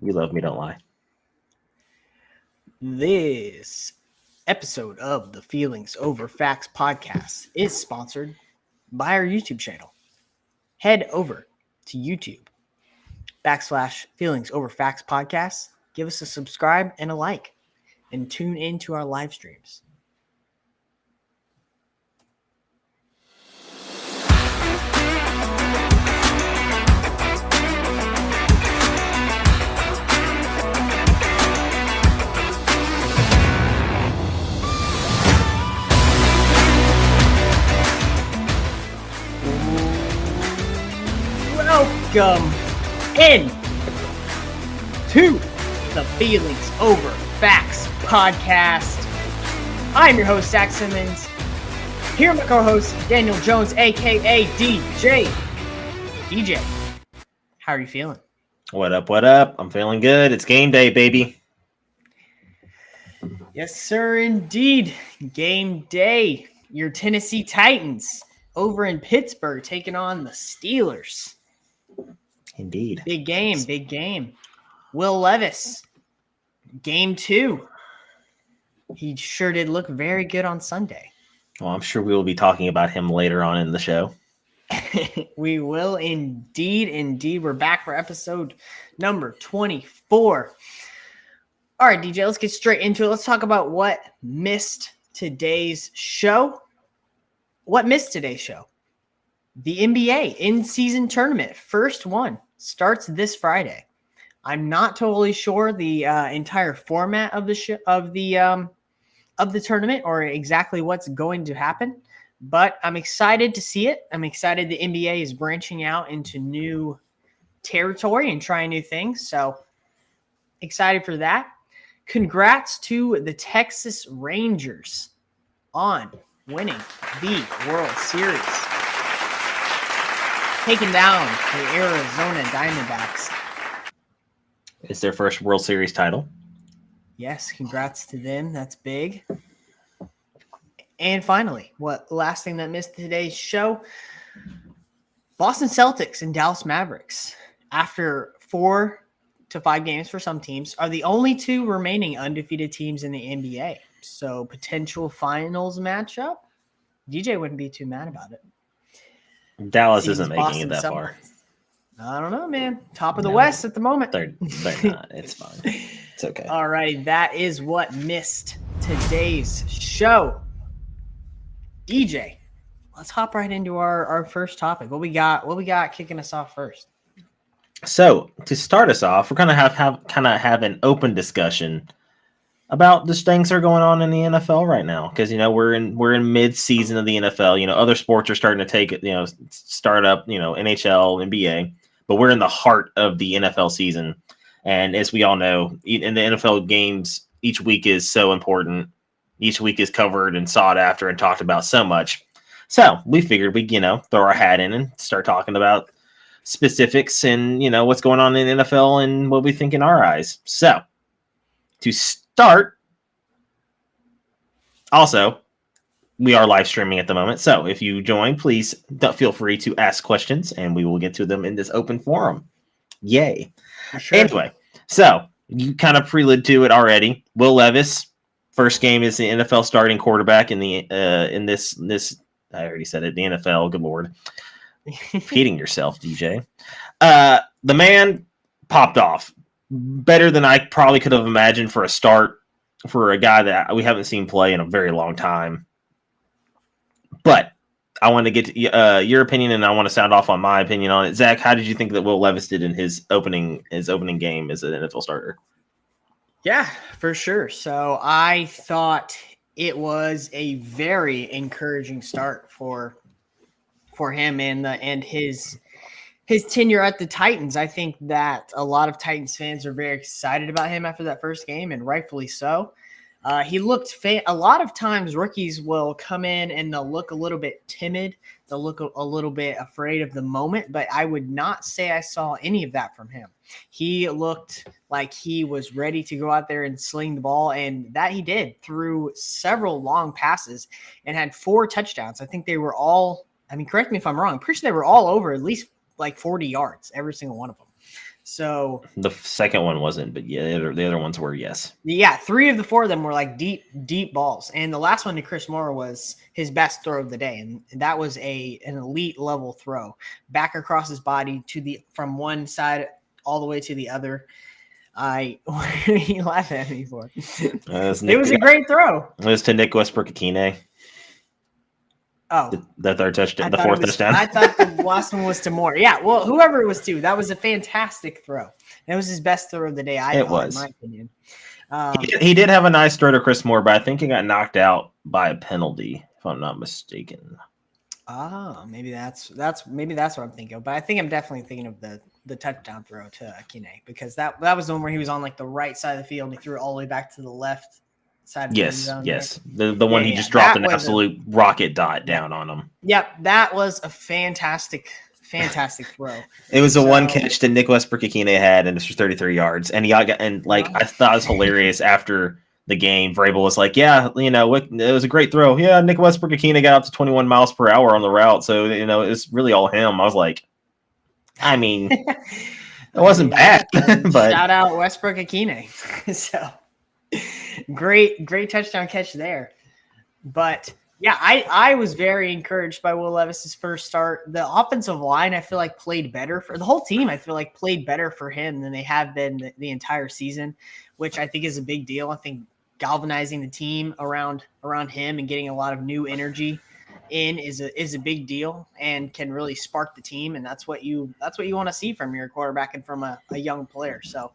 You love me, don't lie. This episode of the Feelings Over Facts podcast is sponsored by our YouTube channel. Head over to YouTube.com/Feelings Over Facts podcast. Give us a subscribe and a like, and tune into our live streams. Welcome in to the Feelings Over Facts podcast. I'm your host, Zach Simmons. Here with my co-host, Daniel Jones, a.k.a. DJ. DJ, how are you feeling? What up, what up? I'm feeling good. It's game day, baby. Yes, sir, indeed. Game day. Your Tennessee Titans over in Pittsburgh taking on the Steelers. Indeed. Big game, big game. Will Levis, game 2. He sure did look very good on Sunday. Well, I'm sure we will be talking about him later on in the show. We will indeed. We're back for episode number 24. All right, DJ, let's get straight into it. Let's talk about what missed today's show. What missed today's show? The NBA in-season tournament, first one, starts this Friday. I'm not totally sure the entire format of the tournament or exactly what's going to happen, but I'm excited to see it. I'm excited the NBA is branching out into new territory and trying new things, so excited for that. Congrats to the Texas Rangers on winning the World Series, taking down the Arizona Diamondbacks. It's their first World Series title. Yes, congrats to them. That's big. And finally, last thing that missed today's show, Boston Celtics and Dallas Mavericks, after 4 to 5 games for some teams, are the only 2 remaining undefeated teams in the NBA. So potential finals matchup, DJ wouldn't be too mad about it. Dallas isn't making it that far. I don't know, man. Top of the West at the moment. They're not. It's fine. It's okay. All right, that is what missed today's show. DJ, let's hop right into our first topic. What we got kicking us off first? So to start us off, we're gonna have an open discussion about the things that are going on in the NFL right now, because we're in mid-season of the NFL. Other sports are starting to take it, start up, NHL, NBA, but we're in the heart of the NFL season. And as we all know, in the NFL games, each week is so important. Each week is covered and sought after and talked about so much. So we figured we'd, throw our hat in and start talking about specifics and, what's going on in the NFL and what we think in our eyes. So to start, also, we are live streaming at the moment. So if you join, please feel free to ask questions and we will get to them in this open forum. Yay. Sure. Anyway, so you kind of prelude to it already. Will Levis, first game is the NFL starting quarterback in this I already said it, the NFL. Good Lord. Repeating yourself, DJ. The man popped off better than I probably could have imagined for a start for a guy that we haven't seen play in a very long time. But I want to get to your opinion, and I want to sound off on my opinion on it. Zach, how did you think that Will Levis did in his opening game as an NFL starter? Yeah, for sure. So I thought it was a very encouraging start for him and his tenure at the Titans. I think that a lot of Titans fans are very excited about him after that first game, and rightfully so. He looked a lot of times rookies will come in and they'll look a little bit timid. They'll look a little bit afraid of the moment, but I would not say I saw any of that from him. He looked like he was ready to go out there and sling the ball, and that he did through several long passes and had 4 touchdowns. I think they were all, correct me if I'm wrong, I'm pretty sure they were all over at least like 40 yards, every single one of them. So the second one wasn't, but yeah, the other ones were, yes. Yeah, 3 of the 4 of them were like deep balls. And the last one to Chris Moore was his best throw of the day. And that was an elite level throw back across his body from one side all the way to the other. What are you laughing at me for? It was a great throw. It was to Nick Westbrook-Ikhine. Oh, the third touchdown, the fourth touchdown. I thought the last one was to Moore. Yeah, well, whoever it was to, that was a fantastic throw. It was his best throw of the day. In my opinion. He did have a nice throw to Chris Moore, but I think he got knocked out by a penalty, if I'm not mistaken. Maybe that's what I'm thinking of. But I think I'm definitely thinking of the touchdown throw to Ikhine, because that was the one where he was on like the right side of the field and he threw it all the way back to the left side of the end zone. Yes. The one he just dropped an absolute rocket dot down on him. Yep, that was a fantastic throw. It was one catch that Nick Westbrook-Ikhine had, and it's for 33 yards. And I thought it was hilarious after the game. Vrabel was like, "Yeah, it was a great throw. Yeah, Nick Westbrook-Ikhine got up to 21 miles per hour on the route, so it's really all him." I was like, I mean, it wasn't bad, but shout out Westbrook-Ikhine. So great touchdown catch there. But yeah, I was very encouraged by Will Levis's first start. The offensive line, I feel like, played better for the whole team. I feel like played better for him than they have been the entire season, which I think is a big deal. I think galvanizing the team around him and getting a lot of new energy in is a big deal and can really spark the team. And that's what you want to see from your quarterback and from a young player. So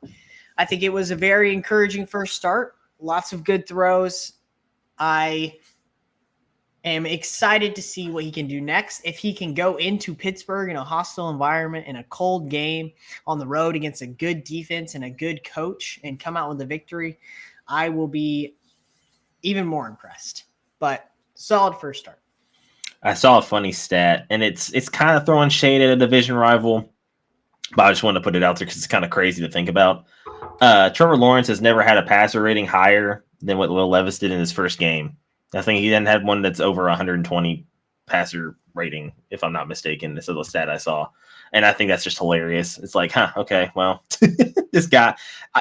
I think it was a very encouraging first start. Lots of good throws. I am excited to see what he can do next. If he can go into Pittsburgh in a hostile environment, in a cold game on the road against a good defense and a good coach and come out with a victory, I will be even more impressed. But solid first start. I saw a funny stat, and it's kind of throwing shade at a division rival, but I just wanted to put it out there because it's kind of crazy to think about. Trevor Lawrence has never had a passer rating higher than what Will Levis did in his first game. I think he then had one that's over 120 passer rating, if I'm not mistaken. This is the stat I saw. And I think that's just hilarious. It's like, okay, well, this guy.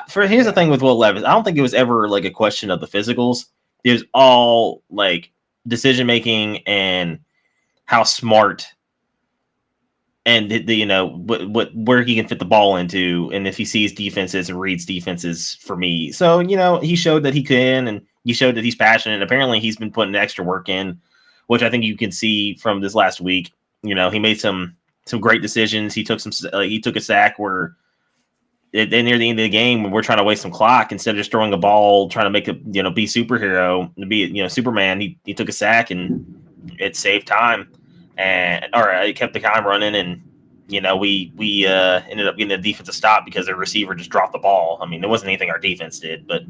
Here's the thing with Will Levis. I don't think it was ever like a question of the physicals. It was all like decision making and how smart and where he can fit the ball into, and if he sees defenses and reads defenses for me. So he showed that he can, and he showed that he's passionate. Apparently, he's been putting extra work in, which I think you can see from this last week. He made some great decisions. He took a sack where near the end of the game when we're trying to waste some clock, instead of just throwing a ball, trying to make it be superhero, be Superman. He took a sack and it saved time, it kept the time running, and we ended up getting a defensive stop because the receiver just dropped the ball. I mean, it wasn't anything our defense did, but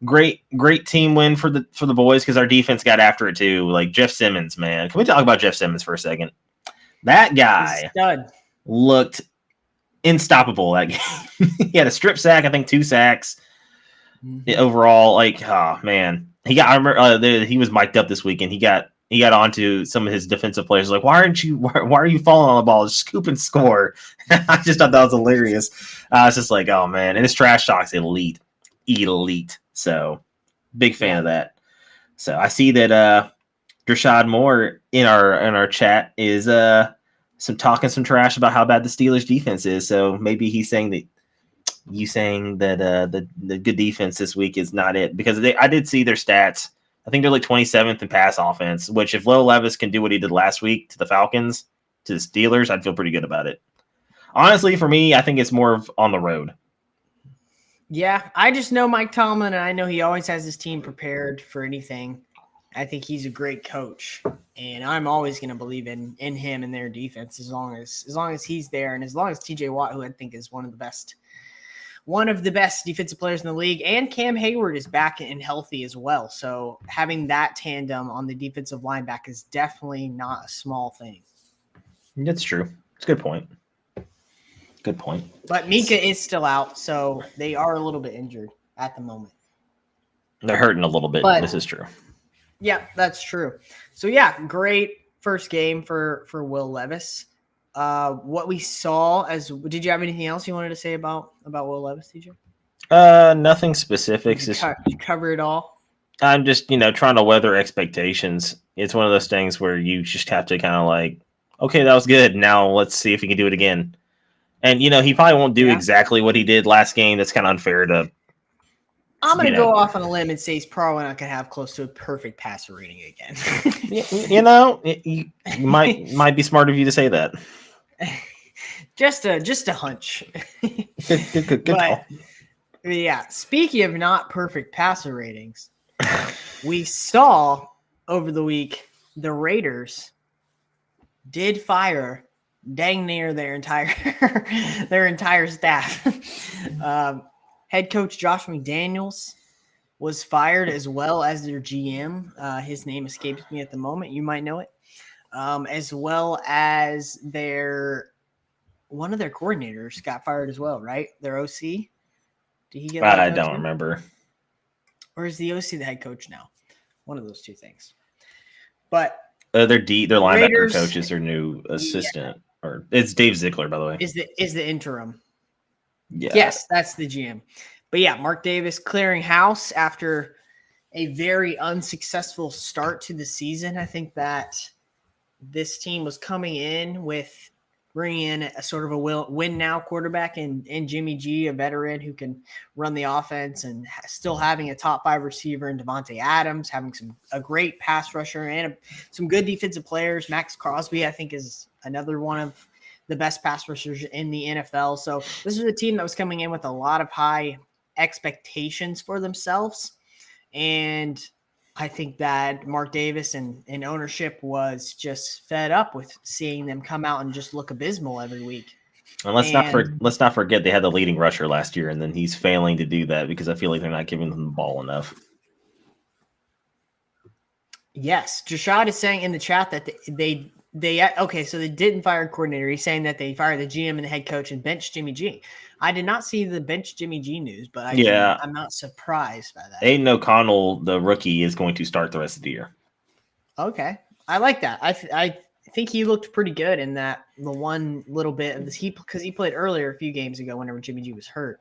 great team win for the boys, because our defense got after it too. Like Jeff Simmons, man, can we talk about Jeff Simmons for a second? That guy looked unstoppable that game. He had a strip sack, I think 2 sacks overall. Like, oh man, I remember he was mic'd up this week, and he got onto some of his defensive players like, why are you falling on the ball, just scoop and score? I just thought that was hilarious. I was just like, oh man, and his trash talk's elite. So big fan of that. So I see that Rashad Moore in our chat is some trash about how bad the Steelers defense is. So maybe he's saying that the good defense this week is not it, because I did see their stats. I think they're like 27th in pass offense, which if Will Levis can do what he did last week to the Falcons, to the Steelers, I'd feel pretty good about it. Honestly, for me, I think it's more of on the road. Yeah, I just know Mike Tomlin, and I know he always has his team prepared for anything. I think he's a great coach, and I'm always going to believe in him and their defense as long as he's there, and as long as TJ Watt, who I think is one of the best defensive players in the league, and Cam Hayward is back and healthy as well. So having that tandem on the defensive line back is definitely not a small thing. That's true. It's a good point. Good point. But Mika is still out, so they are a little bit injured at the moment. They're hurting a little bit. This is true. Yeah, that's true. So yeah, great first game for Will Levis. What we saw did you have anything else you wanted to say about Will Levis, TJ? Nothing specific. Did you cover it all? I'm just, trying to weather expectations. It's one of those things where you just have to kind of like, okay, that was good. Now let's see if he can do it again. And, he probably won't do exactly what he did last game. That's kind of unfair to. I'm going to go off on a limb and say he's probably not going to have close to a perfect passer rating again. You might be smart of you to say that. Just a hunch. Good call. Yeah, speaking of not perfect passer ratings, we saw over the week the Raiders did fire dang near their entire staff. Head coach Josh McDaniels was fired, as well as their GM. His name escapes me at the moment. You might know it. As well as one of their coordinators got fired as well, right? Their OC. Did he get? I don't remember. Or is the OC the head coach now? One of those two things. But their linebacker Raiders, coach is their new assistant, or it's Dave Ziegler, by the way. Is the interim? Yeah. Yes, that's the GM. But yeah, Mark Davis clearing house after a very unsuccessful start to the season. I think that this team was coming in with bringing in a sort of a win now quarterback and Jimmy G, a veteran who can run the offense, and still having a top 5 receiver in Davante Adams, having a great pass rusher and some good defensive players. Max Crosby, I think, is another one of the best pass rushers in the NFL. So this was a team that was coming in with a lot of high expectations for themselves. And I think that Mark Davis and ownership was just fed up with seeing them come out and just look abysmal every week. And let's not forget they had the leading rusher last year, and then he's failing to do that because I feel like they're not giving them the ball enough. Yes, Jashad is saying in the chat that they so they didn't fire a coordinator. He's saying that they fired the GM and the head coach and benched Jimmy G. I did not see the bench Jimmy G news, but I'm not surprised by that. Aidan O'Connell, the rookie, is going to start the rest of the year. Okay, I like that. I think he looked pretty good in the one little bit of this because he played earlier a few games ago whenever Jimmy G was hurt,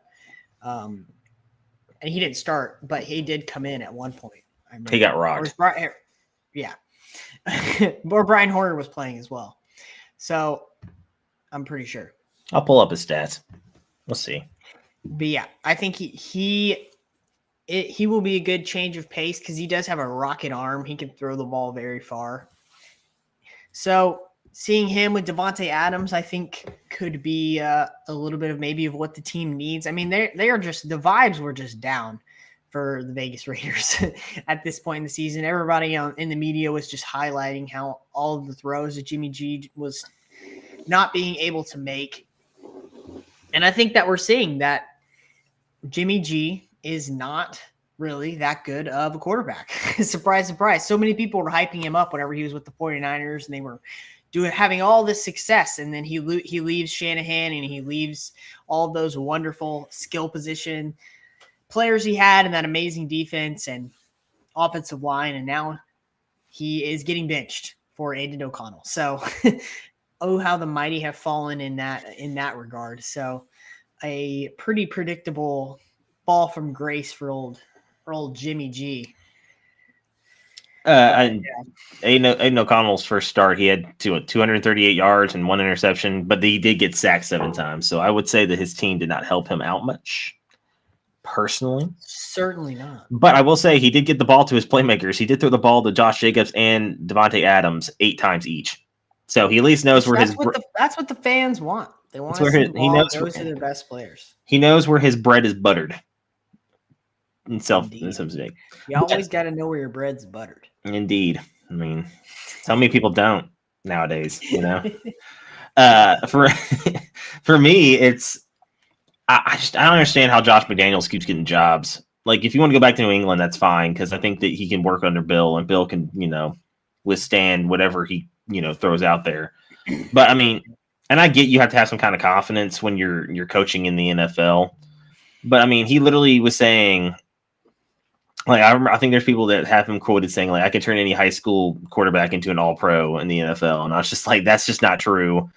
and he didn't start, but he did come in at one point. He got rocked. Yeah. Or Brian Horner was playing as well. So I'm pretty sure. I'll pull up his stats. We'll see. But yeah, I think he will be a good change of pace because he does have a rocket arm. He can throw the ball very far. So seeing him with Davante Adams, I think could be a little bit of maybe of what the team needs. I mean, they are just, the vibes were just down for the Vegas Raiders at this point in the season. Everybody in the media was just highlighting how all of the throws that Jimmy G was not being able to make. And I think that we're seeing that Jimmy G is not really that good of a quarterback. Surprise, surprise. So many people were hyping him up whenever he was with the 49ers and they were having all this success. And then he leaves Shanahan and he leaves all those wonderful skill position players he had and that amazing defense and offensive line. And now he is getting benched for Aidan O'Connell. So, oh, how the mighty have fallen in that regard. So a pretty predictable fall from grace for old Jimmy G. And Aidan O'Connell's first start, he had 238 yards and 1 interception, but he did get sacked 7 times. So I would say that his team did not help him out much. Personally, certainly not. But I will say he did get the ball to his playmakers. He did throw the ball to Josh Jacobs and Davante Adams 8 times each. So he at least knows where that's what the fans want. They want to see the ball goes to their best players. He knows where his bread is buttered. In some sake. You always got to know where your bread's buttered. Indeed. I mean, so many people don't nowadays, For me, it's I don't understand how Josh McDaniels keeps getting jobs. Like, if you want to go back to New England, that's fine, because I think that he can work under Bill, and Bill can, withstand whatever he, throws out there. But I mean, and I get you have to have some kind of confidence when you're coaching in the NFL. But I mean, he literally was saying, Like I think there's people that have him quoted saying like I can turn any high school quarterback into an all pro in the NFL, and I was just like that's just not true.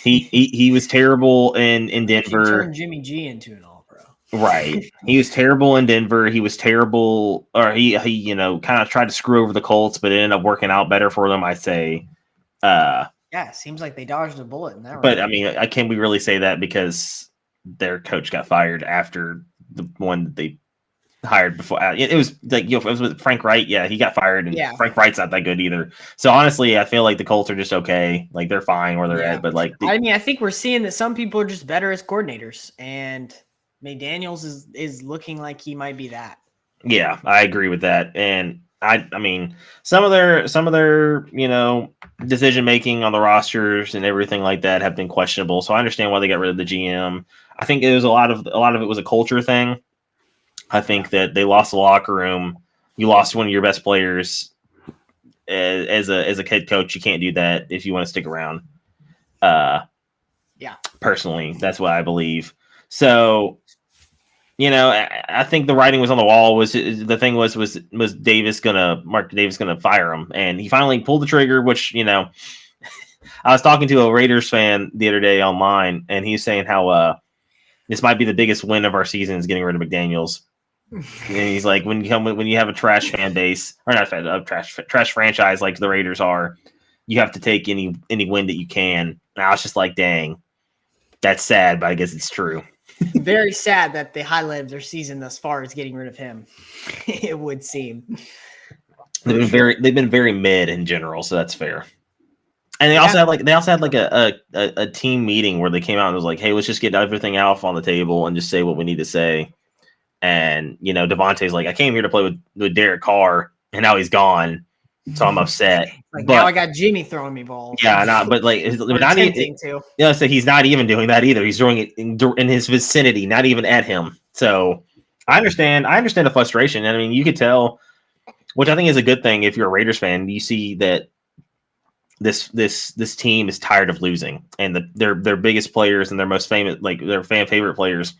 He was terrible in You can Denver. turn Jimmy G into an all-pro. Right. He was terrible in Denver. He was terrible, or he kind of tried to screw over the Colts, but it ended up working out better for them, I say. Yeah, it seems like they dodged a bullet in that. But I mean, can we really say that because their coach got fired after the one that they hired before? It was like it was with Frank Wright. Yeah, he got fired, and Frank Wright's not that good either. So honestly, I feel like the Colts are just okay. Like they're fine where they're at. But like, I mean, I think we're seeing that some people are just better as coordinators, and McDaniels is looking like he might be that. Yeah, I agree with that, and I mean, some of their decision making on the rosters and everything like that have been questionable. So I understand why they got rid of the GM. I think it was a lot of it was a culture thing. I think that they lost the locker room. You lost one of your best players as a head coach. You can't do that if you want to stick around. Personally, that's what I believe. So, I think the writing was on the wall. Was Mark Davis gonna fire him, and he finally pulled the trigger. Which I was talking to a Raiders fan the other day online, and he's saying how this might be the biggest win of our season is getting rid of McDaniels. And he's like, when you have a trash fan base, or not a trash franchise like the Raiders are, you have to take any win that you can. And I was just like, dang, that's sad, but I guess it's true. Very sad that the highlight of their season thus far is getting rid of him. It would seem they've been very mid in general, so that's fair. And they also had a team meeting where they came out and was like, hey, let's just get everything out on the table and just say what we need to say. And Devontae's like, I came here to play with Derek Carr, and now he's gone, so I'm upset. But now I got Jimmy throwing me balls. Yeah, but not even. So he's not even doing that either. He's doing it in his vicinity, not even at him. So I understand. I understand the frustration. I mean, you could tell, which I think is a good thing if you're a Raiders fan. You see that this team is tired of losing, and their biggest players and their most famous, like their fan favorite players,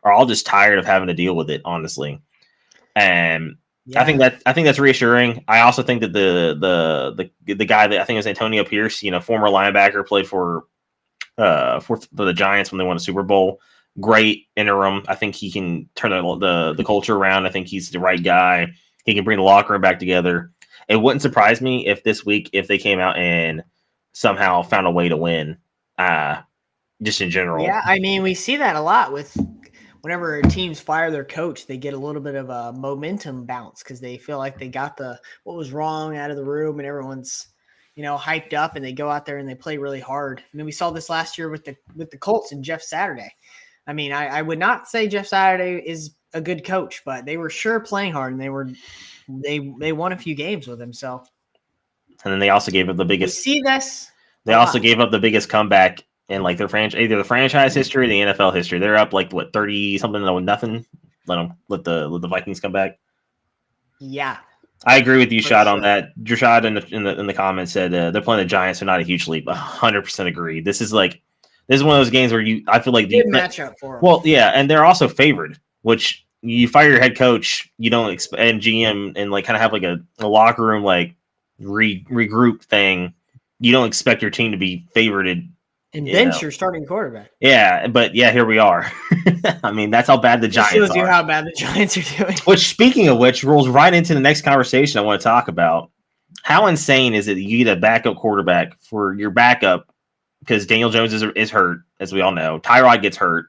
are all just tired of having to deal with it, honestly. And I think that's reassuring. I also think that the guy that I think is Antonio Pierce, former linebacker, played for the Giants when they won a Super Bowl. Great interim. I think he can turn the culture around. I think he's the right guy. He can bring the locker room back together. It wouldn't surprise me if this week, if they came out and somehow found a way to win, just in general. Yeah, I mean, we see that a lot with whenever teams fire their coach, they get a little bit of a momentum bounce because they feel like they got what was wrong out of the room, and everyone's hyped up, and they go out there and they play really hard. I mean, we saw this last year with the Colts and Jeff Saturday. I mean, I would not say Jeff Saturday is a good coach, but they were sure playing hard, and they won a few games with him. So, and then they also gave up the biggest. We see this. They also gave up the biggest comeback in like their franchise, either the franchise history or the NFL history. They're up like 30 something to nothing. Let the Vikings come back. Yeah, I agree with you, Shad, on that. Drashad in the comments said they're playing the Giants, so not a huge leap. 100% agree. This is one of those games where I feel like good matchup for them. Well, yeah, and they're also favored, which you fire your head coach, you don't expect, and GM, and like kind of have like a locker room like regroup thing. You don't expect your team to be favored. And bench your starting quarterback. Yeah, but here we are. I mean, that's how bad the Giants shows you how bad the Giants are doing. Which, speaking of which, rolls right into the next conversation I want to talk about. How insane is it that you get a backup quarterback for your backup because Daniel Jones is hurt, as we all know. Tyrod gets hurt.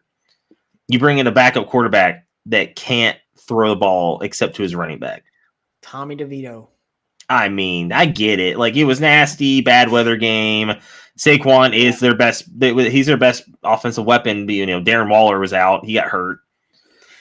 You bring in a backup quarterback that can't throw the ball except to his running back. Tommy DeVito. I mean, I get it. Like, it was nasty, bad weather game. Saquon is their best. He's their best offensive weapon. But, Darren Waller was out. He got hurt.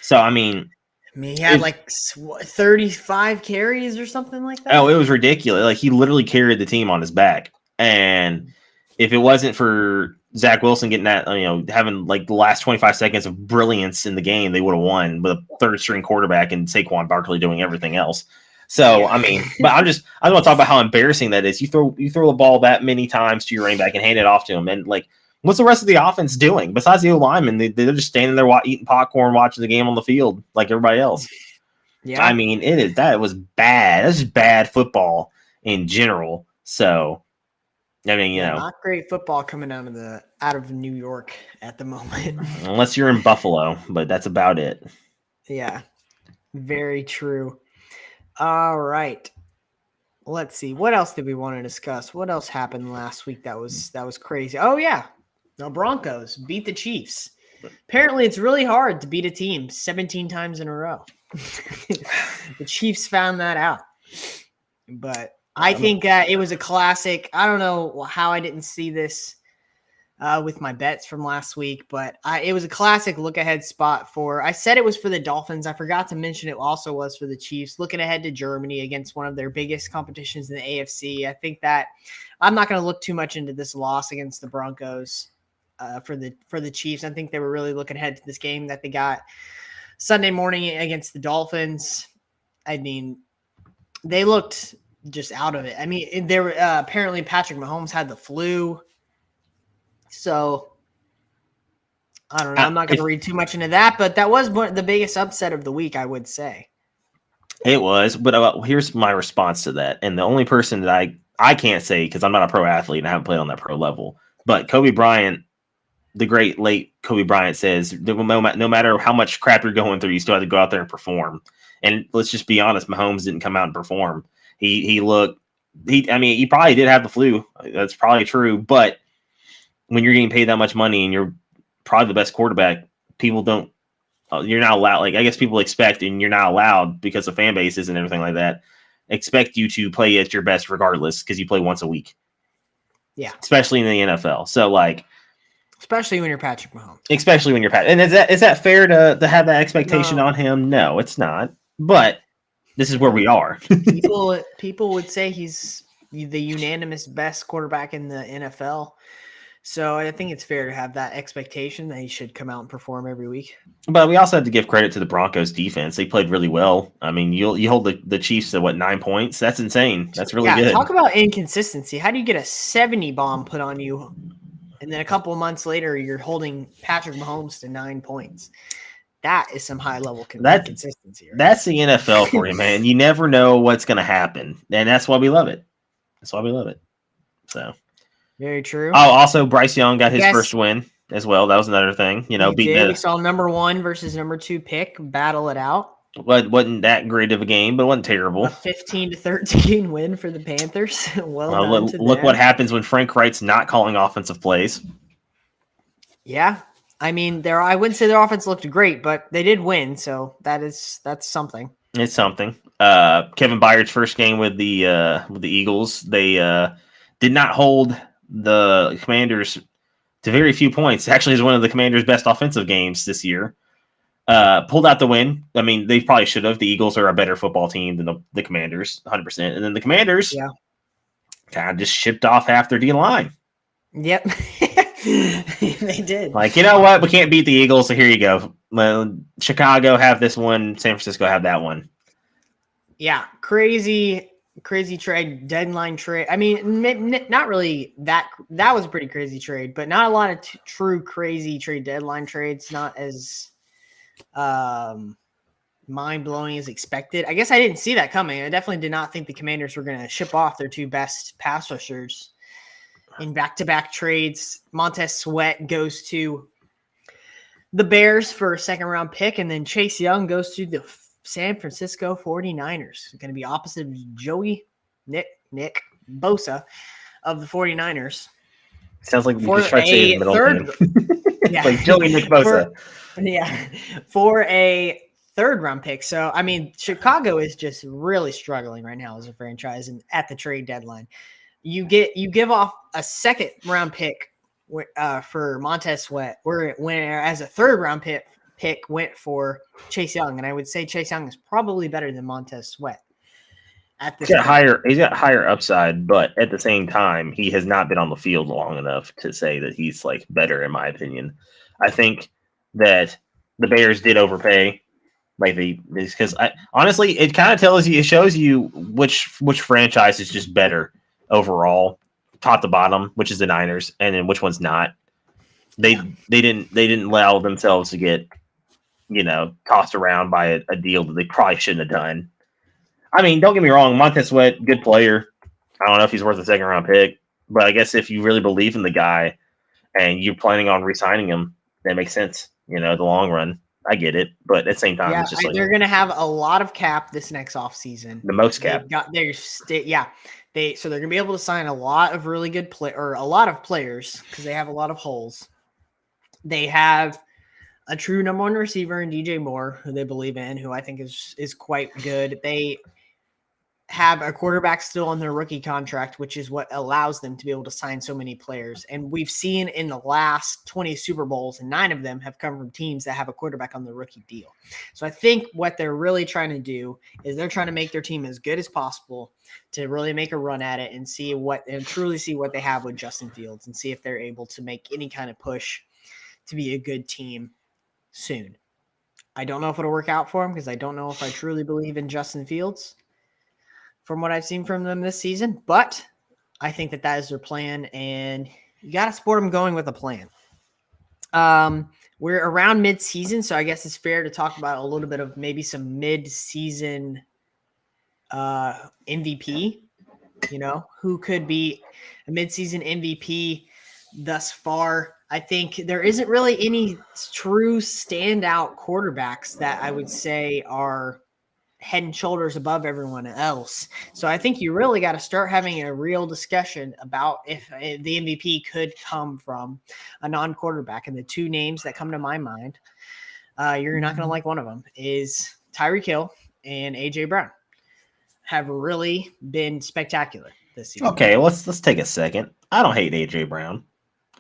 So, I mean, he had like 35 carries or something like that. Oh, it was ridiculous. Like, he literally carried the team on his back. And if it wasn't for Zach Wilson getting that, having like the last 25 seconds of brilliance in the game, they would have won with a third string quarterback and Saquon Barkley doing everything else. So, I mean, but I want to talk about how embarrassing that is. You throw the ball that many times to your running back and hand it off to him. And like, what's the rest of the offense doing besides the O-linemen? They're just standing there eating popcorn, watching the game on the field like everybody else. Yeah. I mean, that was bad. That's just bad football in general. So, I mean, Not great football coming out of New York at the moment. unless you're in Buffalo, but that's about it. Yeah, very true. All right. Let's see. What else did we want to discuss? What else happened last week that was crazy? Oh yeah. The Broncos beat the Chiefs. Apparently it's really hard to beat a team 17 times in a row. The Chiefs found that out. But I think it was a classic. I don't know how I didn't see this with my bets from last week, but it was a classic look ahead spot for. I said it was for the Dolphins. I forgot to mention it also was for the Chiefs, looking ahead to Germany against one of their biggest competitions in the AFC. I think that I'm not going to look too much into this loss against the Broncos for the Chiefs. I think they were really looking ahead to this game that they got Sunday morning against the Dolphins. I mean, they looked just out of it. I mean, there were apparently Patrick Mahomes had the flu. So I don't know. I'm not going to read too much into that, but that was the biggest upset of the week, I would say. It was, but here's my response to that. And the only person that I can't say, because I'm not a pro athlete and I haven't played on that pro level, but Kobe Bryant, the great late Kobe Bryant, says no matter how much crap you're going through, you still have to go out there and perform. And let's just be honest, Mahomes didn't come out and perform. He probably did have the flu. That's probably true, but when you're getting paid that much money and you're probably the best quarterback, you're not allowed. Like, I guess people expect, and you're not allowed because of fan bases and everything like that, expect you to play at your best regardless because you play once a week. Yeah. Especially in the NFL. So, like, especially when you're Patrick Mahomes. And is that fair to have that expectation on him? No, it's not. But this is where we are. people would say he's the unanimous best quarterback in the NFL. So I think it's fair to have that expectation that he should come out and perform every week. But we also have to give credit to the Broncos defense. They played really well. I mean, you hold the Chiefs to 9 points? That's insane. That's really good. Talk about inconsistency. How do you get a 70 bomb put on you, and then a couple of months later you're holding Patrick Mahomes to 9 points? That is some high level consistency. Right? That's the NFL for you, man. You never know what's going to happen, and that's why we love it. So. Very true. Oh, also Bryce Young got his first win as well. That was another thing. We saw number 1 versus number 2 pick battle it out. Wasn't that great of a game, but it wasn't terrible. A 15-13 win for the Panthers. Look what happens when Frank Wright's not calling offensive plays. Yeah, I mean, I wouldn't say their offense looked great, but they did win, so that's something. It's something. Kevin Byard's first game with the Eagles, they did not hold the Commanders to very few points. Actually, is one of the Commanders' best offensive games this year. Pulled out the win. I mean, they probably should have. The Eagles are a better football team than the Commanders, 100%. And then the Commanders kind of just shipped off half their D-line. Yep. They did. Like, you know what? We can't beat the Eagles, so here you go. Well, Chicago have this one. San Francisco have that one. Yeah, crazy trade, deadline trade. I mean, not really that was a pretty crazy trade, but not a lot of true crazy trade deadline trades. Not as mind-blowing as expected. I guess I didn't see that coming. I definitely did not think the Commanders were going to ship off their 2 best pass rushers in back-to-back trades. Montez Sweat goes to the Bears for a 2nd-round pick, and then Chase Young goes to the San Francisco 49ers. Going to be opposite of Joey Nick Bosa of the 49ers. Sounds like we just tried to say the middle name. Yeah. Like Joey Nick Bosa. For a 3rd-round pick. So, I mean, Chicago is just really struggling right now as a franchise and at the trade deadline. You give off a 2nd-round pick for Montez Sweat, whereas a 3rd-round pick went for Chase Young, and I would say Chase Young is probably better than Montez Sweat. He's got higher upside, but at the same time, he has not been on the field long enough to say that he's like better, in my opinion. I think that the Bears did overpay, because honestly, it kind of shows you which franchise is just better overall, top to bottom, which is the Niners, and then which one's not. They didn't allow themselves to get tossed around by a deal that they probably shouldn't have done. I mean, don't get me wrong, Montez Sweat, good player. I don't know if he's worth a second round pick, but I guess if you really believe in the guy and you're planning on re-signing him, that makes sense. The long run. I get it, but at the same time, it's just they're going to have a lot of cap this next offseason. The most cap. So they're going to be able to sign a lot of really good a lot of players because they have a lot of holes. They have a true number one receiver in DJ Moore, who they believe in, who I think is quite good. They have a quarterback still on their rookie contract, which is what allows them to be able to sign so many players. And we've seen in the last 20 Super Bowls, and 9 of them have come from teams that have a quarterback on the rookie deal. So I think what they're really trying to do is they're trying to make their team as good as possible to really make a run at it and truly see what they have with Justin Fields and see if they're able to make any kind of push to be a good team soon. I don't know if it'll work out for them because I don't know if I truly believe in Justin Fields from what I've seen from them this season, but I think that is their plan, and you got to support them going with a plan. We're around mid-season, so I guess it's fair to talk about a little bit of maybe some mid-season MVP, who could be a mid-season MVP thus far. I think there isn't really any true standout quarterbacks that I would say are head and shoulders above everyone else. So I think you really got to start having a real discussion about if the MVP could come from a non-quarterback. And the 2 names that come to my mind, you're not going to like one of them, is Tyreek Hill and A.J. Brown. Have really been spectacular this season. Okay, let's take a second. I don't hate A.J. Brown.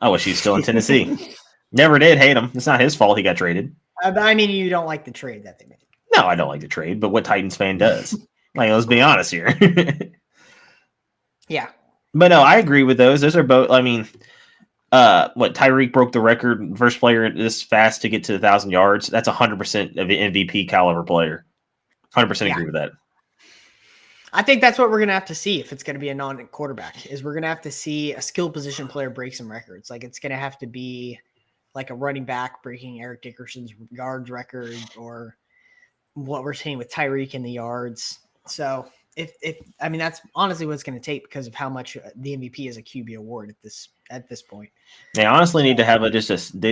I wish he's still in Tennessee. Never did hate him. It's not his fault he got traded. I mean, you don't like the trade that they made. No, I don't like the trade, but what Titans fan does? Let's be honest here. Yeah. But no, I agree with those. Those are both, Tyreek broke the record, first player this fast to get to 1,000 yards. That's 100% of an MVP caliber player. 100% agree with that. I think that's what we're going to have to see if it's going to be a non-quarterback, is we're going to have to see a skill position player break some records. It's going to have to be like a running back breaking Eric Dickerson's yards record, or what we're seeing with Tyreek in the yards. So that's honestly what it's going to take because of how much the MVP is a QB award at this point. They honestly need to have they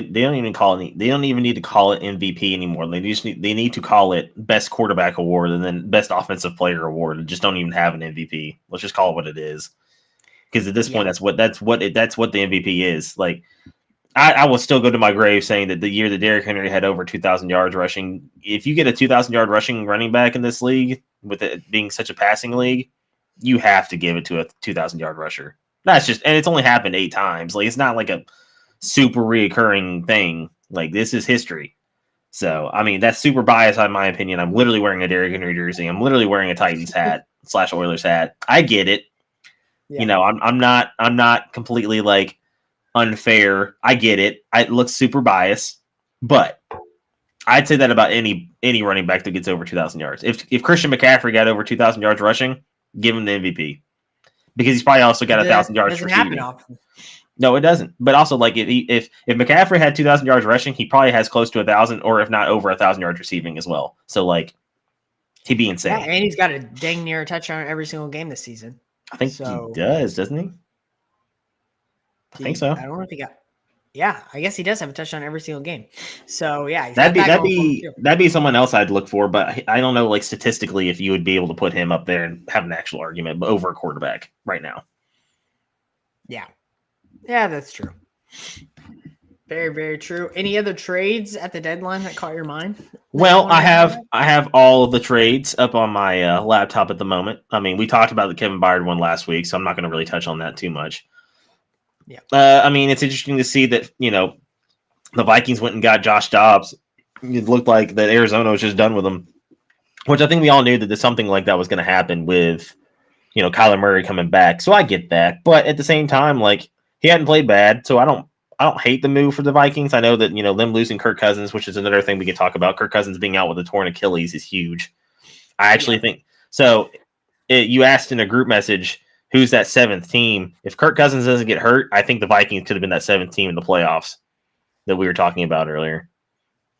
don't even need to call it MVP anymore. They need to call it best quarterback award and then best offensive player award. And just don't even have an MVP. Let's just call it what it is. Because at this point, that's what the MVP is. I will still go to my grave saying that the year that Derrick Henry had over 2,000 yards rushing, if you get a 2,000-yard rushing running back in this league, with it being such a passing league, you have to give it to a 2,000-yard rusher. And it's only happened 8 times. It's not like a super reoccurring thing. This is history. So, that's super biased in my opinion. I'm literally wearing a Derrick Henry jersey. I'm literally wearing a Titans hat / Oilers hat. I get it. Yeah. I'm not completely unfair. I get it. It looks super biased, but I'd say that about any running back that gets over 2,000 yards. If Christian McCaffrey got over 2,000 yards rushing, give him the MVP because he's probably also got 1,000 yards receiving. No, it doesn't. But also, if McCaffrey had 2,000 yards rushing, he probably has close to 1,000, or if not over 1,000 yards receiving as well. So he'd be insane. Yeah, and he's got a dang near touchdown every single game this season. I think he does, doesn't he? I think so. I don't know if he got. Yeah, I guess he does have a touchdown every single game. So yeah, that'd be someone else I'd look for, but I don't know statistically if you would be able to put him up there and have an actual argument over a quarterback right now. Yeah, that's true. Very, very true. Any other trades at the deadline that caught your mind? Well, I have all of the trades up on my laptop at the moment. We talked about the Kevin Byard one last week, so I'm not going to really touch on that too much. Yeah. It's interesting to see that, the Vikings went and got Josh Dobbs. It looked like that Arizona was just done with him, which I think we all knew that something like that was going to happen with, Kyler Murray coming back. So I get that. But at the same time, he hadn't played bad. So I don't hate the move for the Vikings. I know that, them losing Kirk Cousins, which is another thing we could talk about. Kirk Cousins being out with a torn Achilles is huge. I actually think so. You asked in a group message, who's that 7th team? If Kirk Cousins doesn't get hurt, I think the Vikings could have been that 7th team in the playoffs that we were talking about earlier.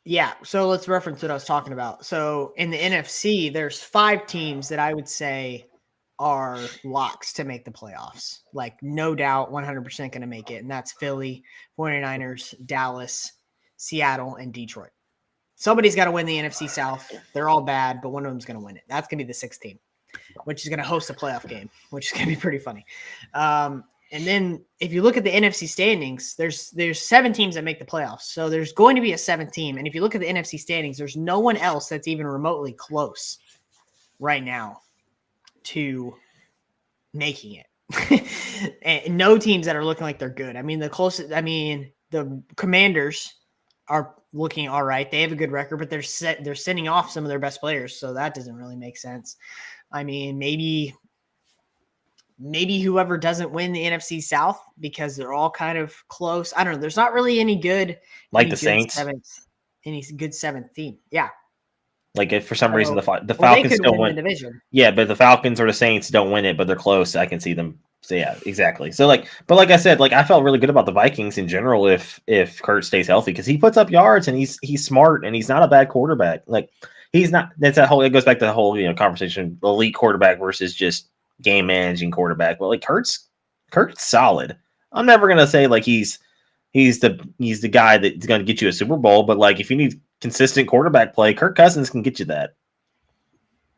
Yeah, so let's reference what I was talking about. So in the NFC, there's 5 teams that I would say are locks to make the playoffs. Like, no doubt, 100% going to make it. And that's Philly, 49ers, Dallas, Seattle, and Detroit. Somebody's got to win the NFC South. They're all bad, but one of them's going to win it. That's going to be the 6th team, which is going to host a playoff game, which is going to be pretty funny. And then if you look at the NFC standings, there's 7 teams that make the playoffs. So there's going to be a 7th team. And if you look at the NFC standings, there's no one else that's even remotely close right now to making it. And no teams that are looking like they're good. I mean, the Commanders are looking all right. They have a good record, but they're sending off some of their best players. So that doesn't really make sense. I mean, maybe whoever doesn't win the NFC South, because they're all kind of close. I don't know. There's not really any good, like the Saints, any good 7th team. Yeah. Like if for some reason the Falcons still win the division. Yeah, but the Falcons or the Saints don't win it, but they're close. I can see them. So yeah, exactly. So but like I said, like I felt really good about the Vikings in general if Kurt stays healthy, because he puts up yards and he's smart and he's not a bad quarterback. Like he's not. It goes back to the whole conversation: elite quarterback versus just game managing quarterback. But like Kurt's solid. I'm never gonna say like he's the guy that's gonna get you a Super Bowl, but like if you need consistent quarterback play, Kirk Cousins can get you that.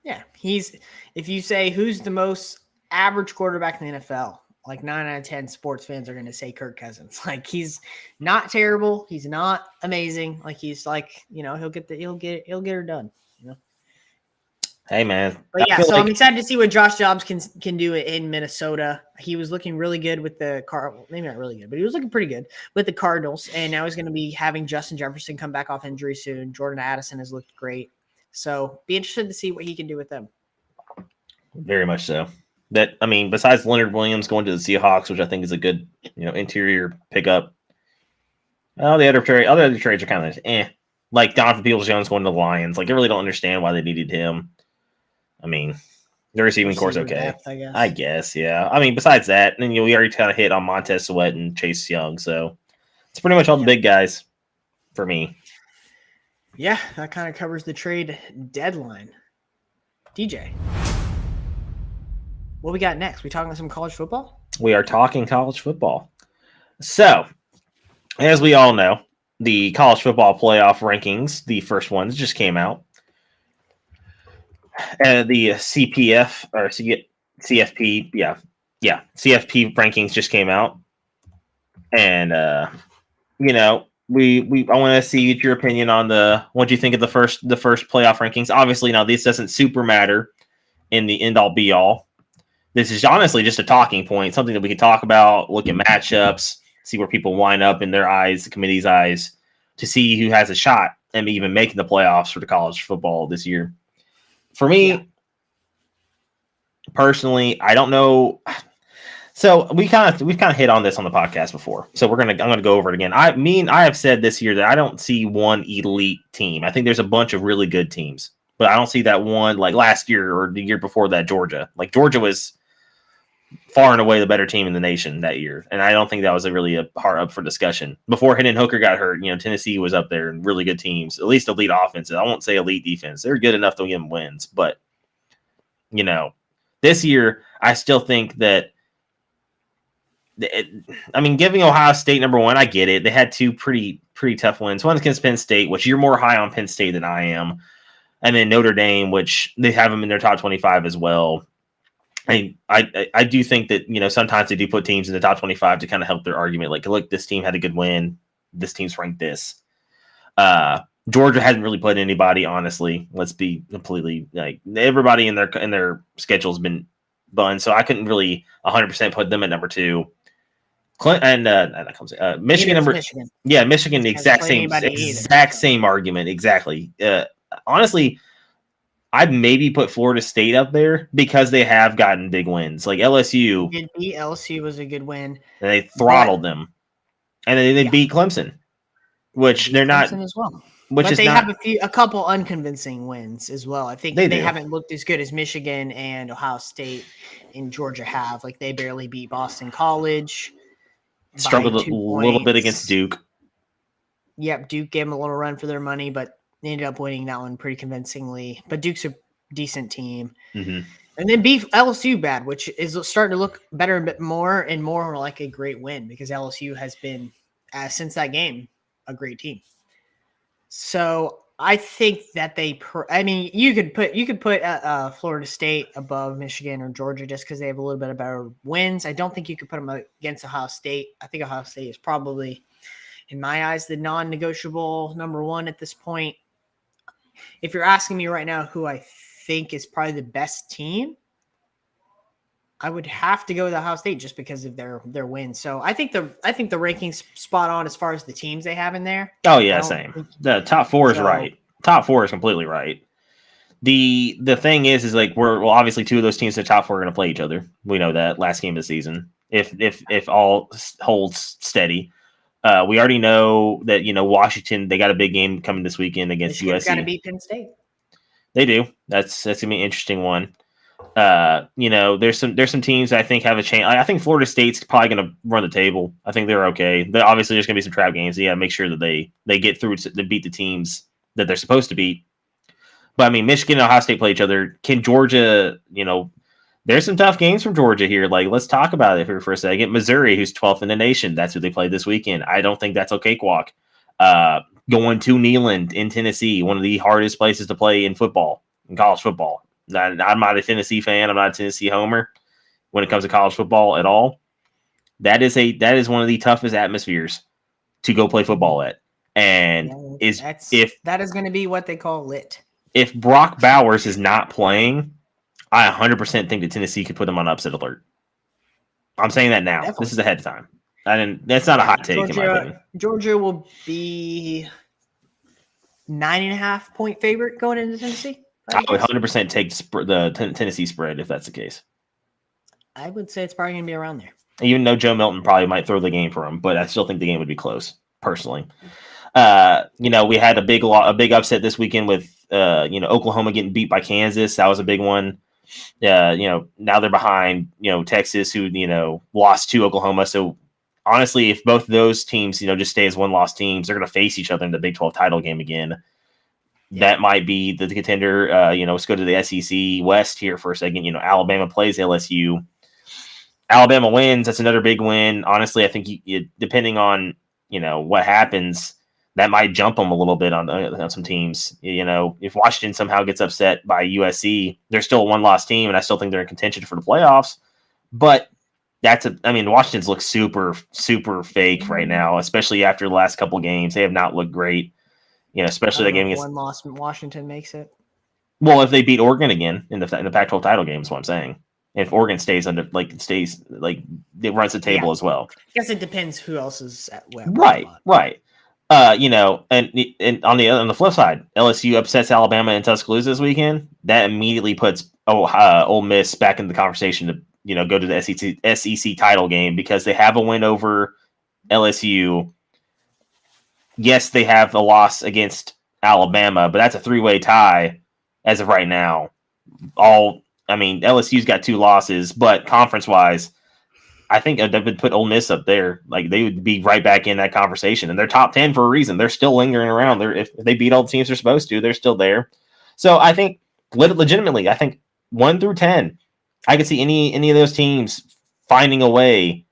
Yeah, if you say who's the most average quarterback in the NFL, like 9 out of 10 sports fans are going to say Kirk Cousins. Like he's not terrible, he's not amazing. Like he's like, he'll get her done. Hey man, but yeah, so I'm excited to see what Josh Jacobs can do in Minnesota. He was looking really good with the maybe not really good, but he was looking pretty good with the Cardinals. And now he's going to be having Justin Jefferson come back off injury soon. Jordan Addison has looked great. So be interested to see what he can do with them. Very much so. Besides Leonard Williams going to the Seahawks, which I think is a good, interior pickup. The other trades are kind of like Donovan Peoples-Jones going to the Lions. Like I really don't understand why they needed him. I mean, the receiving core's okay. Depth, I guess, yeah. I mean, besides that, and then we already kind of hit on Montez Sweat and Chase Young, so it's pretty much all the big guys for me. Yeah, that kind of covers the trade deadline. DJ, what we got next? We talking some college football? We are talking college football. So, as we all know, the college football playoff rankings, the first ones just came out. The CPF or CFP, CFP rankings just came out, and I want to see your opinion on what do you think of the first playoff rankings. Obviously, now this doesn't super matter in the end all be all. This is honestly just a talking point, something that we could talk about, look at matchups, see where people line up in their eyes, the committee's eyes, to see who has a shot and even making the playoffs for the college football this year. For me, personally, I don't know. So we've kind of hit on this on the podcast before. So I'm gonna go over it again. I have said this year that I don't see one elite team. I think there's a bunch of really good teams, but I don't see that one like last year or the year before that Georgia. Like Georgia was far and away the better team in the nation that year, and I don't think that was really a part up for discussion. Before Hendon Hooker got hurt, Tennessee was up there and really good teams, at least elite offenses. I won't say elite defense; they're good enough to get them wins. But this year I still think that. Giving Ohio State number one, I get it. They had 2 pretty tough wins. One's against Penn State, which you're more high on Penn State than I am, and then Notre Dame, which they have them in their top 25 as well. I do think that sometimes they do put teams in the top 25 to kind of help their argument. Like, look, this team had a good win. This team's ranked this. Georgia hasn't really played anybody, honestly. Let's be completely everybody in their schedule's been bun, so I couldn't really 100% put them at number 2. Michigan number Michigan. Yeah, Michigan, the exact same argument. Exactly. Honestly, I'd maybe put Florida State up there because they have gotten big wins. Like LSU. LSU was a good win. And they throttled them. And then they beat Clemson, which they're not as well. But they have a couple unconvincing wins as well. I think they haven't looked as good as Michigan and Ohio State and Georgia have. Like they barely beat Boston College. Struggled a little bit against Duke. Yep, Duke gave them a little run for their money, but they ended up winning that one pretty convincingly. But Duke's a decent team. Mm-hmm. And then beat LSU bad, which is starting to look better and bit more and more like a great win because LSU has been, since that game, a great team. So I think that you could put Florida State above Michigan or Georgia just because they have a little bit of better wins. I don't think you could put them against Ohio State. I think Ohio State is probably, in my eyes, the non-negotiable number one at this point. If you're asking me right now who I think is probably the best team, I would have to go with Ohio State just because of their wins. So I think the rankings spot on as far as the teams they have in there. Oh yeah, same. The top four is right. Top four is completely right. The thing is like obviously two of those teams in the top four are going to play each other. We know that last game of the season. If all holds steady. We already know that Washington, they got a big game coming this weekend against USC. Got to beat Penn State. They do. That's gonna be an interesting one. There's some teams I think have a chance. I think Florida State's probably gonna run the table. I think they're okay. Obviously, there's gonna be some trap games. You gotta make sure that they get through to beat the teams that they're supposed to beat. But I mean, Michigan and Ohio State play each other. Can Georgia? There's some tough games from Georgia here. Like, let's talk about it here for a second. Missouri, who's 12th in the nation, that's who they play this weekend. I don't think that's a cakewalk. Going to Neyland in Tennessee, one of the hardest places to play in football, in college football. I'm not a Tennessee fan. I'm not a Tennessee homer when it comes to college football at all. That is one of the toughest atmospheres to go play football at. And that is going to be what they call lit. If Brock Bowers is not playing, I 100% think that Tennessee could put them on upset alert. I'm saying that now. Definitely. This is ahead of time. That's not a hot take in my opinion. Georgia will be 9.5 point favorite going into Tennessee. I would 100% take the Tennessee spread if that's the case. I would say it's probably going to be around there. Even though Joe Milton probably might throw the game for him, but I still think the game would be close, personally. We had a big upset this weekend with Oklahoma getting beat by Kansas. That was a big one. Now they're behind Texas, who lost to Oklahoma. So honestly, if both of those teams just stay as one-loss teams, they're going to face each other in the Big 12 title game again. Yeah. That might be the contender. Let's go to the SEC West here for a second. Alabama plays LSU. Alabama wins. That's another big win. Honestly, I think depending on what happens, that might jump them a little bit on some teams. If Washington somehow gets upset by USC, they're still a one-loss team, and I still think they're in contention for the playoffs. But Washington's look super, super fake right now, especially after the last couple games. They have not looked great. Especially that game against one loss from Washington makes it. Well, if they beat Oregon again in the Pac-12 title game, is what I'm saying. If Oregon stays it runs the table as well. I guess it depends who else is at where. Right. And on the flip side, LSU upsets Alabama and Tuscaloosa this weekend. That immediately puts Ole Miss back in the conversation to go to the SEC title game because they have a win over LSU. Yes, they have a loss against Alabama, but that's a three-way tie as of right now. LSU's got 2 losses, but conference-wise, I think they would put Ole Miss up there. Like, they would be right back in that conversation. And they're top 10 for a reason. They're still lingering around. If they beat all the teams they're supposed to, they're still there. So I think, legitimately, 1 through 10, I could see any of those teams finding a way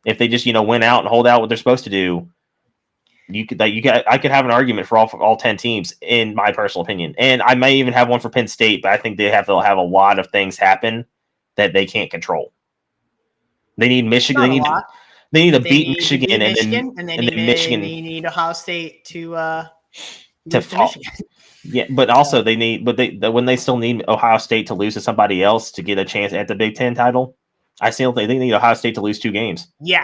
if they just, win out and hold out what they're supposed to do. I could have an argument for all 10 teams, in my personal opinion, and I may even have one for Penn State. But I think they'll have a lot of things happen that they can't control. They need Michigan. They need to beat Michigan, and then Michigan. They need Ohio State to fall. Yeah, but also when they still need Ohio State to lose to somebody else to get a chance at the Big Ten title. I still think they need Ohio State to lose 2 games. Yeah.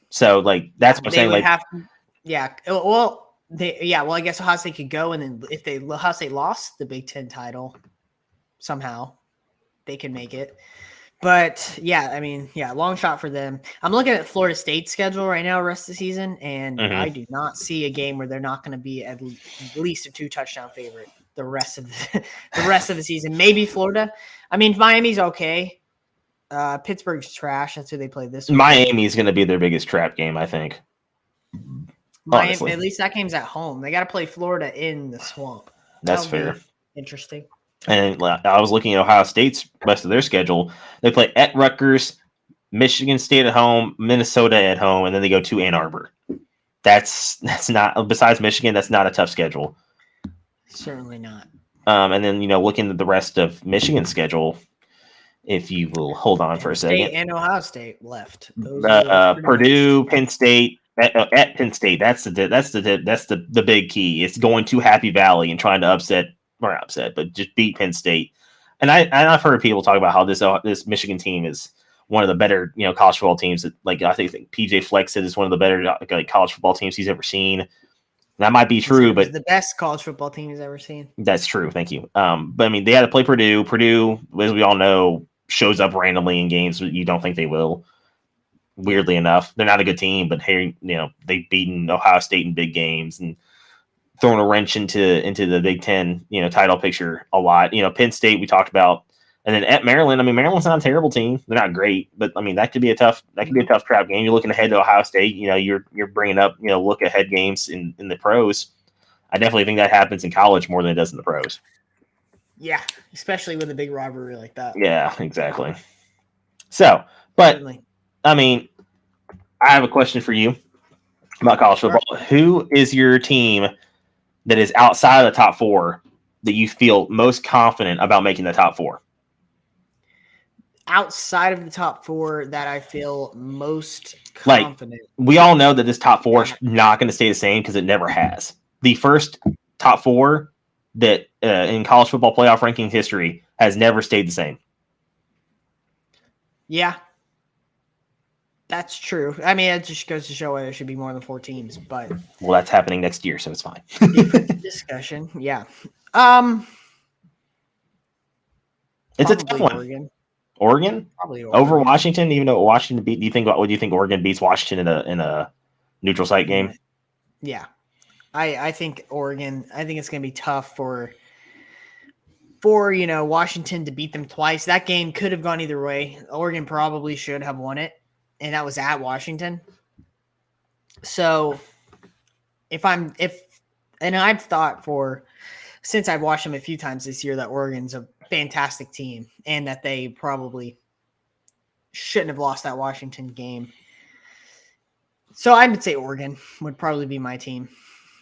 So that's what I'm saying. Yeah. Well, I guess Ohio State could go, and then if Ohio State lost the Big Ten title somehow, they can make it. But long shot for them. I'm looking at Florida State's schedule right now, rest of the season, and I do not see a game where they're not going to be at least a 2-touchdown favorite the rest of the season. Maybe Florida. Miami's okay. Pittsburgh's trash. That's who they play this week. Miami's going to be their biggest trap game, I think. Miami, honestly. at least that game's at home. They got to play Florida in the swamp. That's That'll fair. be interesting. And I was looking at Ohio State's rest of their schedule. They play at Rutgers, Michigan State at home, Minnesota at home, and then they go to Ann Arbor. That's not, besides Michigan, that's not a tough schedule. Certainly not. And then, looking at the rest of Michigan's schedule, if you will hold on for a second. State and Ohio State left. Those are Purdue, Penn State, at Penn State. That's the big key. It's going to Happy Valley and trying to but just beat Penn State. And I've heard people talk about how this Michigan team is one of the better college football teams. That, I think PJ Fleck said is one of the better college football teams he's ever seen. That might be true, but the best college football team he's ever seen. That's true. Thank you. But I mean, they had to play Purdue. Purdue, as we all know, shows up randomly in games that you don't think they will. Weirdly enough, they're not a good team, but hey, they've beaten Ohio State in big games and thrown a wrench into the Big Ten, title picture a lot. Penn State we talked about, and then at Maryland. I mean, Maryland's not a terrible team. They're not great, but I mean that could be a tough trap game. You're looking ahead to Ohio State. You're bringing up look ahead games in the pros. I definitely think that happens in college more than it does in the pros. Yeah, especially with a big rivalry like that. Yeah, exactly. So, but certainly. I mean, I have a question for you about college football. Sure. Who is your team that is outside of the top four that you feel most confident about making the top four? Outside of the top four that I feel most confident. We all know that this top four is not going to stay the same because it never has. The first top four that in college football playoff ranking history has never stayed the same. Yeah. That's true. I mean, it just goes to show why there should be more than 4 teams, but well, that's happening next year, so it's fine. Discussion, yeah. It's a tough one. Oregon? Probably Oregon. Over Washington, even though Washington beat. Do you think Oregon beats Washington in a neutral site game? Yeah, I think Oregon. I think it's going to be tough for Washington to beat them twice. That game could have gone either way. Oregon probably should have won it. And that was at Washington. So I've thought since I've watched them a few times this year that Oregon's a fantastic team and that they probably shouldn't have lost that Washington game. So I would say Oregon would probably be my team.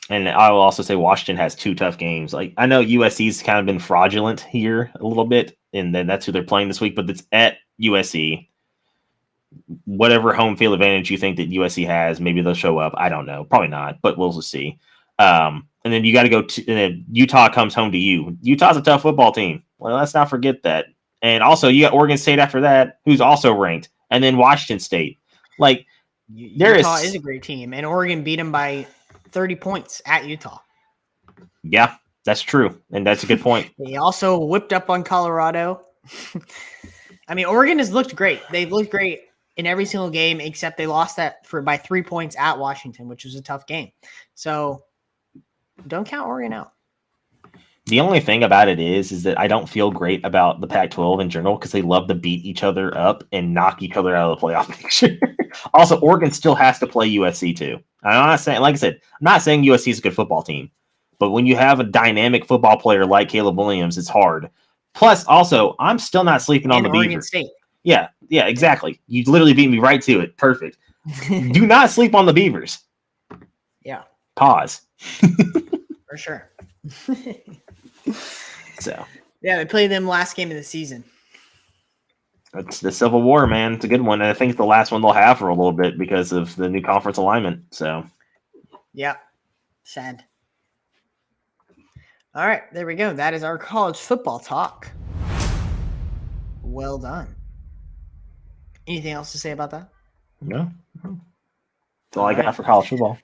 And I will also say Washington has 2 tough games. Like I know USC's kind of been fraudulent here a little bit, and then that's who they're playing this week, but it's at USC. Whatever home field advantage you think that USC has, maybe they'll show up. I don't know. Probably not, but we'll just see. And then you got to go to and then Utah comes home to you. Utah's a tough football team. Well, let's not forget that. And also you got Oregon State after that, who's also ranked, and then Washington State. Like Utah is a great team, and Oregon beat them by 30 points at Utah. Yeah, that's true, and that's a good point. They also whipped up on Colorado. I mean, Oregon has looked great. They've looked great in every single game, except they lost that by 3 points at Washington, which was a tough game. So don't count Oregon out. The only thing about it is that I don't feel great about the Pac-12 in general because they love to beat each other up and knock each other out of the playoff picture. Also, Oregon still has to play USC too. I'm not saying, like I said, I'm not saying USC is a good football team, but when you have a dynamic football player like Caleb Williams, it's hard. Plus, also, I'm still not sleeping on the Beavers. State. Yeah, exactly. You literally beat me right to it. Perfect. Do not sleep on the Beavers. Yeah. Pause. For sure. So. Yeah, they played them last game of the season. It's the Civil War, man. It's a good one. And I think it's the last one they'll have for a little bit because of the new conference alignment. So. Yeah. Sad. All right, there we go. That is our college football talk. Well done. Anything else to say about that? No. That's all I got for college football.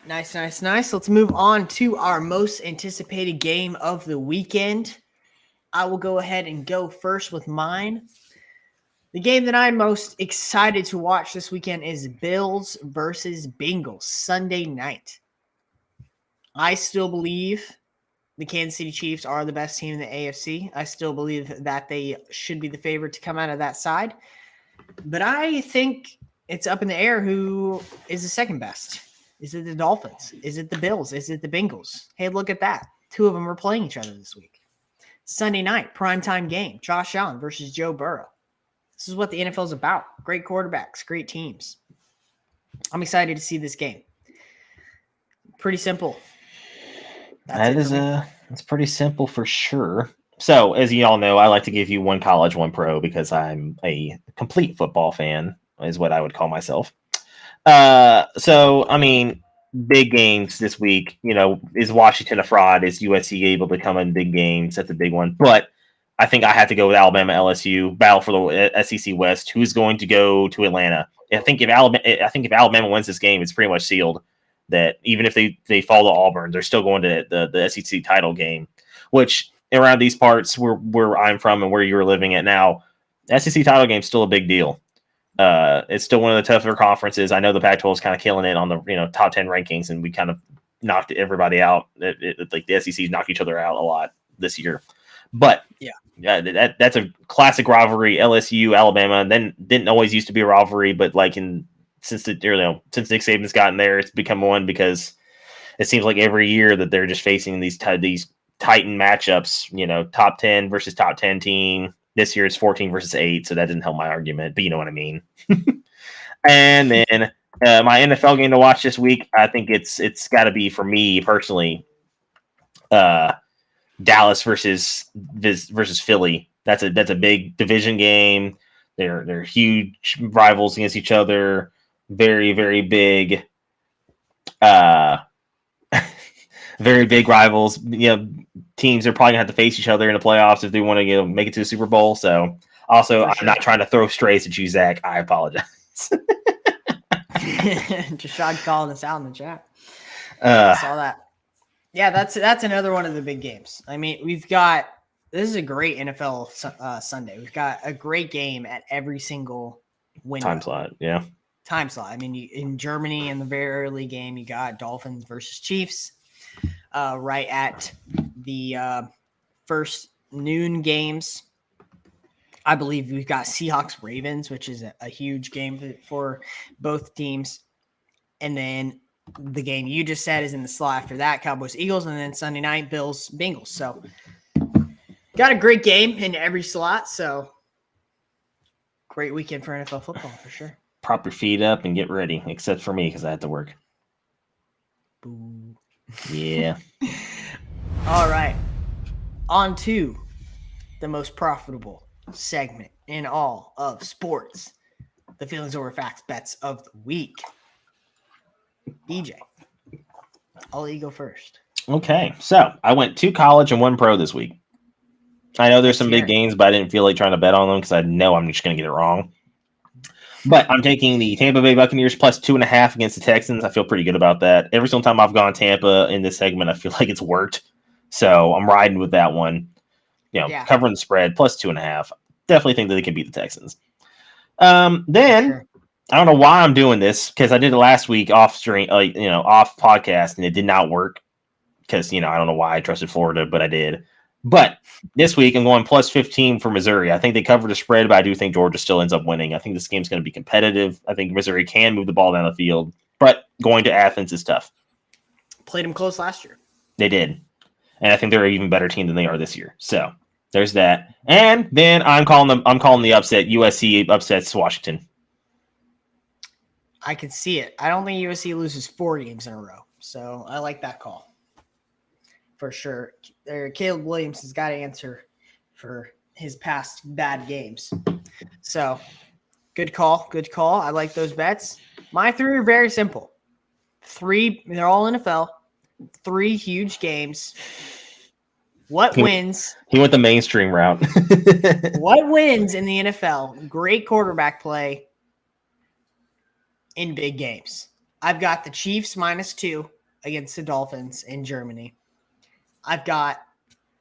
Nice. Let's move on to our most anticipated game of the weekend. I will go ahead and go first with mine. The game that I'm most excited to watch this weekend is Bills versus Bengals, Sunday night. I still believe the Kansas City Chiefs are the best team in the AFC. I still believe that they should be the favorite to come out of that side. But I think it's up in the air who is the second best. Is it the Dolphins? Is it the Bills? Is it the Bengals? Hey, look at that. 2 of them are playing each other this week. Sunday night, primetime game. Josh Allen versus Joe Burrow. This is what the NFL is about. Great quarterbacks, great teams. I'm excited to see this game. Pretty simple. It's pretty simple for sure. So, as you all know, I like to give you one college, one pro because I'm a complete football fan, is what I would call myself. So I mean, big games this week. Is Washington a fraud? Is USC able to come in big games? That's a big one. But I think I have to go with Alabama, LSU battle for the SEC West. Who's going to go to Atlanta? I think if Alabama wins this game, it's pretty much sealed. That even if they fall to Auburn, they're still going to the SEC title game. Which around these parts, where I'm from and where you're living at now, SEC title game is still a big deal. It's still one of the tougher conferences. I know the Pac-12 is kind of killing it on the top 10 rankings, and we kind of knocked everybody out. Like the SEC's knocked each other out a lot this year. But yeah, that's a classic rivalry. LSU, Alabama, and then didn't always used to be a rivalry, but since Nick Saban's gotten there, it's become one because it seems like every year that they're just facing these Titan matchups. Top 10 versus top 10 team. This year it's 14 versus 8, so that didn't help my argument, but you know what I mean. And then my NFL game to watch this week, I think it's got to be, for me personally, Dallas versus Philly. That's a big division game. They're huge rivals against each other. Very, very big. Very big rivals. Teams are probably gonna have to face each other in the playoffs if they want to make it to the Super Bowl. So, also, I'm not trying to throw strays at you, Zach. I apologize. Jashad calling us out in the chat. I saw that. Yeah, that's another one of the big games. I mean, this is a great NFL Sunday. We've got a great game at every single window. Time slot, yeah. Time slot. I mean, in Germany, in the very early game, you got Dolphins versus Chiefs. Right at the first noon games. I believe we've got Seahawks Ravens, which is a huge game for both teams. And then the game you just said is in the slot after that, Cowboys Eagles, and then Sunday night Bills Bengals. So got a great game in every slot. So great weekend for NFL football for sure. Prop your feet up and get ready, except for me because I had to work. Boo. Yeah. All right. On to the most profitable segment in all of sports. The feelings over facts bets of the week. DJ, I'll let you go first. Okay. So I went 2 college and 1 pro this week. I know there's some big games, but I didn't feel like trying to bet on them because I know I'm just going to get it wrong. But I'm taking the Tampa Bay Buccaneers plus 2.5 against the Texans. I feel pretty good about that. Every single time I've gone Tampa in this segment, I feel like it's worked. So I'm riding with that one. Covering the spread plus 2.5. Definitely think that they can beat the Texans. Then I don't know why I'm doing this because I did it last week off stream, off podcast, and it did not work because I don't know why I trusted Florida, but I did. But this week, I'm going plus 15 for Missouri. I think they covered the spread, but I do think Georgia still ends up winning. I think this game's going to be competitive. I think Missouri can move the ball down the field, but going to Athens is tough. Played them close last year. They did. And I think they're an even better team than they are this year. So there's that. And then I'm calling the upset. USC upsets Washington. I can see it. I don't think USC loses 4 games in a row. So I like that call. For sure. Caleb Williams has got to answer for his past bad games. So good call. Good call. I like those bets. My 3 are very simple. 3, they're all NFL. 3 huge games. What wins? He went the mainstream route. What wins in the NFL? Great quarterback play in big games. I've got the Chiefs -2 against the Dolphins in Germany. I've got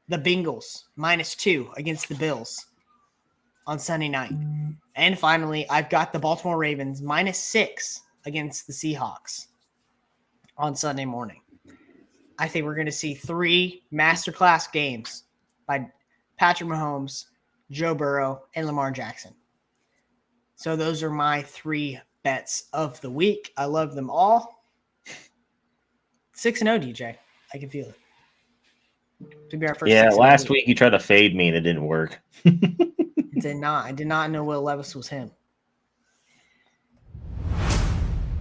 the Bengals -2 against the Bills on Sunday night. And finally, I've got the Baltimore Ravens -6 against the Seahawks on Sunday morning. I think we're going to see 3 masterclass games by Patrick Mahomes, Joe Burrow, and Lamar Jackson. So those are my 3 bets of the week. I love them all. 6-0, DJ. I can feel it. To be our first. Yeah, 6-0 last week you tried to fade me and it didn't work. It did not. I did not know Will Levis was him.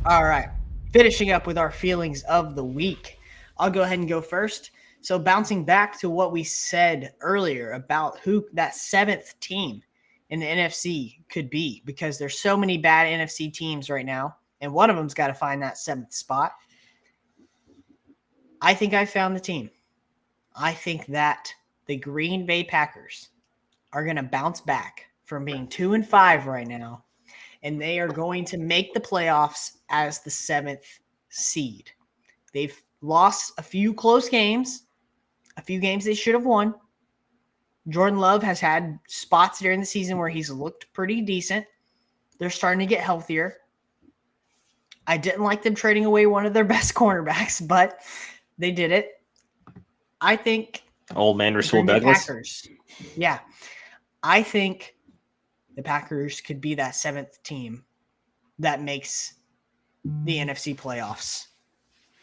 All right. Finishing up with our feelings of the week. I'll go ahead and go first. So bouncing back to what we said earlier about who that 7th team in the NFC could be, because there's so many bad NFC teams right now, and one of them's got to find that 7th spot. I think I found the team. I think that the Green Bay Packers are going to bounce back from being 2-5 right now, and they are going to make the playoffs as the 7th seed. They've lost a few close games, a few games they should have won. Jordan Love has had spots during the season where he's looked pretty decent. They're starting to get healthier. I didn't like them trading away one of their best cornerbacks, but they did it. I think Old man Rasul Douglas. Packers. Yeah. I think the Packers could be that 7th team that makes the NFC playoffs.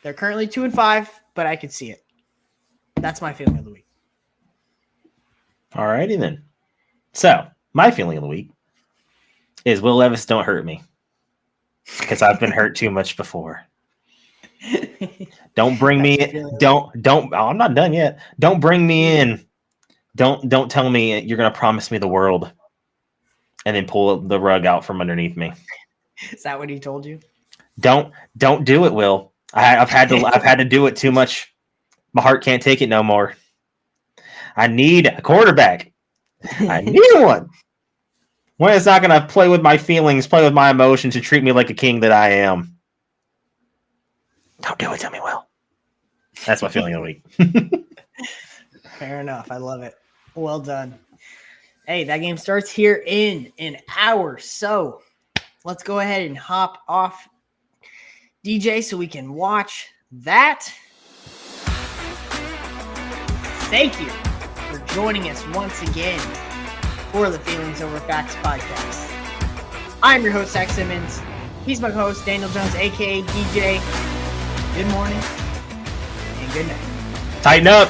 They're currently 2-5, but I could see it. That's my feeling of the week. All righty then. So my feeling of the week is Will Levis, don't hurt me, because I've been hurt too much before. Don't bring me in. Don't. Oh, I'm not done yet. Don't bring me in. Don't tell me you're gonna promise me the world, and then pull the rug out from underneath me. Is that what he told you? Don't do it, Will. I've had to do it too much. My heart can't take it no more. I need a quarterback. I need one. One that's not gonna play with my feelings, play with my emotions, and treat me like a king that I am. Don't do it to me, Will. That's my feeling of the week. Fair enough. I love it. Well done. Hey, that game starts here in an hour. So let's go ahead and hop off DJ so we can watch that. Thank you for joining us once again for the Feelings Over Facts podcast. I'm your host, Zach Simmons. He's my co-host, Daniel Jones, a.k.a. DJ. Good morning and good night. Tighten up.